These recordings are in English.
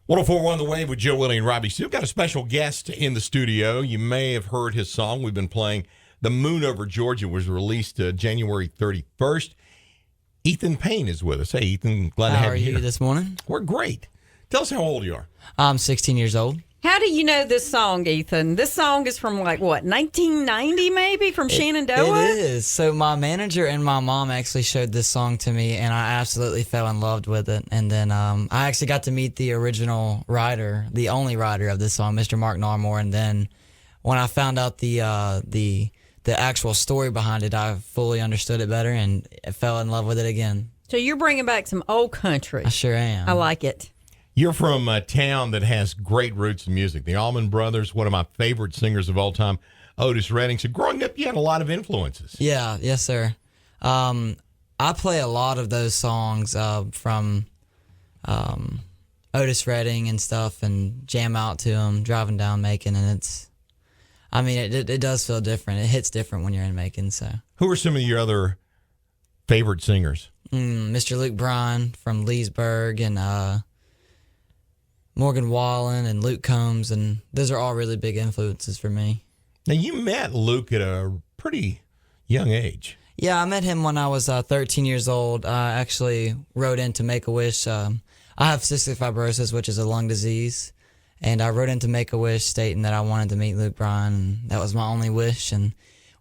104.1 The Wave with Joe, Willie, and Robbie. So we've got a special guest in the studio. You may have heard his song. We've been playing The Moon Over Georgia. Was released January 31st. Ethan Payne is with us. Hey, Ethan, glad to have you here. How are you this morning? We're great. Tell us how old you are. I'm 16 years old. How do you know this song, Ethan? This song is from 1990 maybe, from Shenandoah? It is. So my manager and my mom actually showed this song to me, and I absolutely fell in love with it. And then I actually got to meet the original writer, the only writer of this song, Mr. Mark Narmore. And then when I found out the actual story behind it, I fully understood it better and fell in love with it again. So you're bringing back some old country. I sure am. I like it. You're from a town that has great roots in music. The Allman Brothers, one of my favorite singers of all time, Otis Redding. So growing up, you had a lot of influences. Yeah, yes, sir. I play a lot of those songs from Otis Redding and stuff, and jam out to them, driving down Macon, and it does feel different. It hits different when you're in Macon. So, who are some of your other favorite singers? Mr. Luke Bryan from Leesburg, and Morgan Wallen and Luke Combs, and those are all really big influences for me. Now, you met Luke at a pretty young age. Yeah, I met him when I was 13 years old. I actually wrote in to Make-A-Wish. I have cystic fibrosis, which is a lung disease, and I wrote in to Make-A-Wish stating that I wanted to meet Luke Bryan, and that was my only wish. And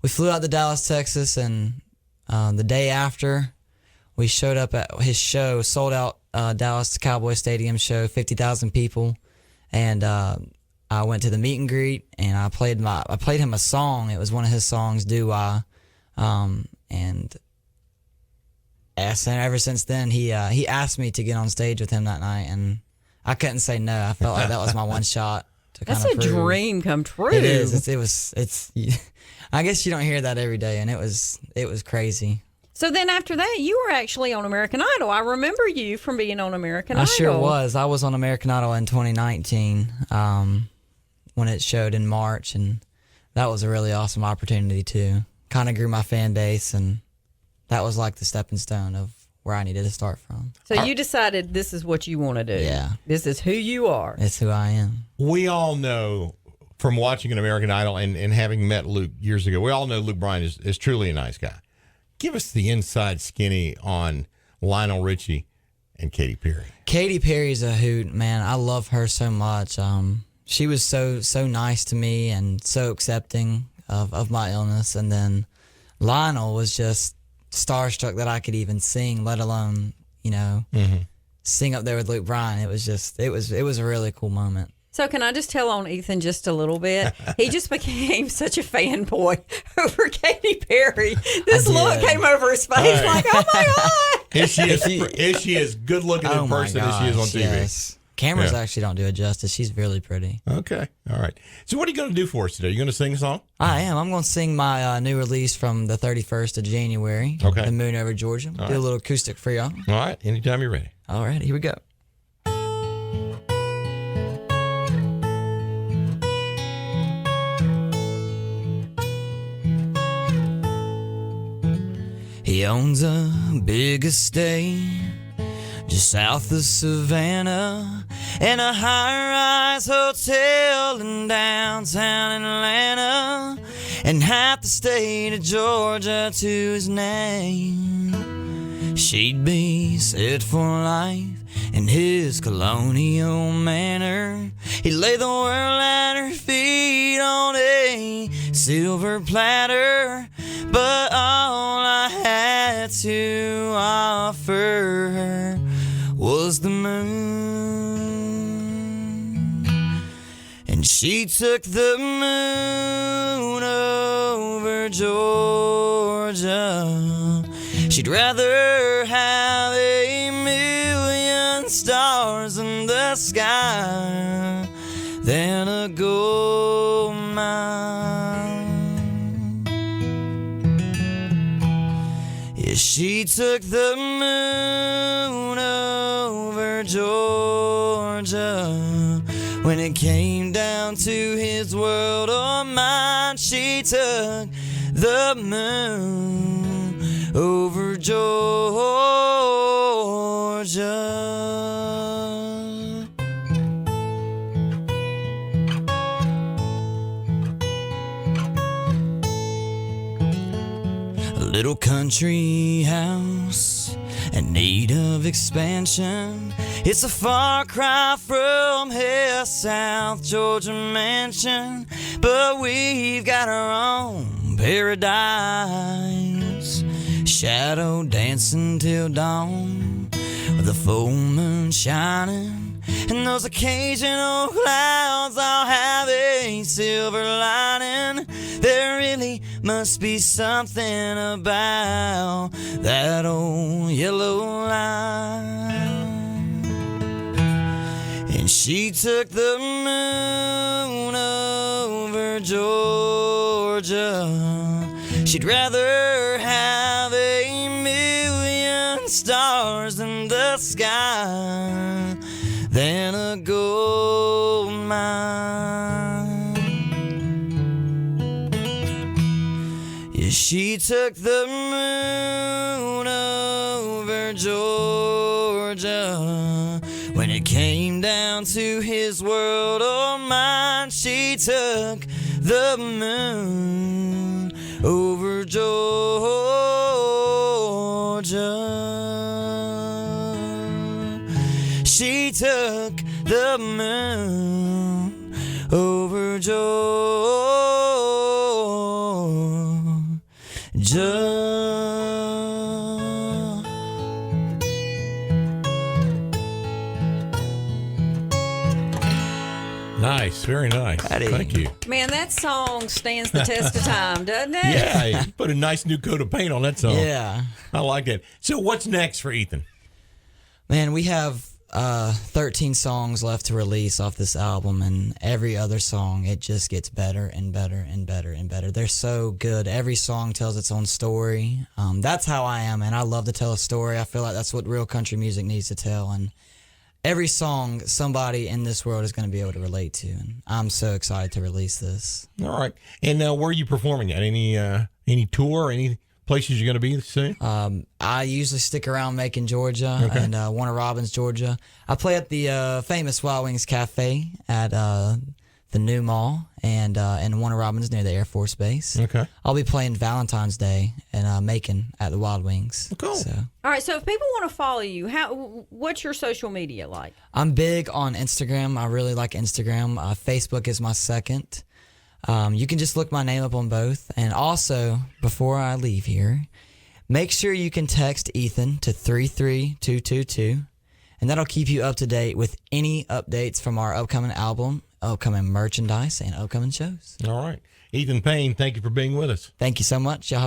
we flew out to Dallas, Texas, and the day after, we showed up at his show, sold out Dallas Cowboy Stadium show, 50,000 people, and I went to the meet and greet, and I played him a song. It was one of his songs, "Do I," and ever since then he asked me to get on stage with him that night, and I couldn't say no. I felt like that was my one shot to kind of That's a dream come true. It is. It's. I guess you don't hear that every day, and it was crazy. So then after that, you were actually on American Idol. I remember you from being on American Idol. I sure was. I was on American Idol in 2019 when it showed in March, and that was a really awesome opportunity too. Kind of grew my fan base, and that was like the stepping stone of where I needed to start from. So you decided this is what you want to do. Yeah. This is who you are. It's who I am. We all know from watching an American Idol and having met Luke years ago, we all know Luke Bryan is truly a nice guy. Give us the inside skinny on Lionel Richie and Katy Perry. Katy Perry's a hoot, man. I love her so much. She was so nice to me and so accepting of my illness. And then Lionel was just starstruck that I could even sing, let alone, sing up there with Luke Bryan. It was a really cool moment. So can I just tell on Ethan just a little bit? He just became such a fanboy over Katy Perry. This look came over his face like, oh my God. Is she as good looking in person as she is on TV? Yes. Cameras actually don't do it justice. She's really pretty. Okay. All right. So what are you going to do for us today? You going to sing a song? I am. I'm going to sing my new release from the 31st of January. Okay. The Moon Over Georgia. All do a little acoustic for y'all. All right. Anytime you're ready. All right. Here we go. He owns a big estate just south of Savannah and a high-rise hotel in downtown Atlanta and half the state of Georgia to his name. She'd be set for life in his colonial manor. He'd lay the world at her feet on a silver platter, but all I had to offer her was the moon. And she took the moon over Georgia. She'd rather have a million stars in the sky than a gold mine. Yeah, she took the moon over Georgia. When it came down to his world or mine, she took the moon over Georgia. little country house in need of expansion. It's a far cry from his South Georgia mansion, but we've got our own paradise. Shadow dancing till dawn with the full moon shining, and those occasional clouds all have a silver lining. There really must be something about that old yellow line. And she took the moon over Georgia. She'd rather have a million stars in the sky than a gold mine. Yeah, she took the moon over Georgia. When it came down to his world or mine, she took the moon over Georgia. She took the moon over Georgia. Nice, very nice. Patty. Thank you. Man, that song stands the test of time, doesn't it? Yeah, you put a nice new coat of paint on that song. Yeah. I like it. So what's next for Ethan? Man, we have 13 songs left to release off this album, and every other song, it just gets better and better and better and better. They're so good. Every song tells its own story. That's how I am, and I love to tell a story. I feel like that's what real country music needs to tell, and every song somebody in this world is going to be able to relate to, and I'm so excited to release this. All right. And where are you performing at? Any tour or any places you're going to be soon? I usually stick around Macon, Georgia, and Warner Robins, Georgia. I play at the famous Wild Wings Cafe at the New Mall and Warner Robins near the Air Force Base. Okay. I'll be playing Valentine's Day in Macon at the Wild Wings. Cool. So. All right, so if people want to follow you, what's your social media like? I'm big on Instagram. I really like Instagram. Facebook is my second. You can just look my name up on both. And also, before I leave here, make sure you can text Ethan to 33222, and that'll keep you up to date with any updates from our upcoming album, upcoming merchandise, and upcoming shows. All right. Ethan Payne, thank you for being with us. Thank you so much. Y'all have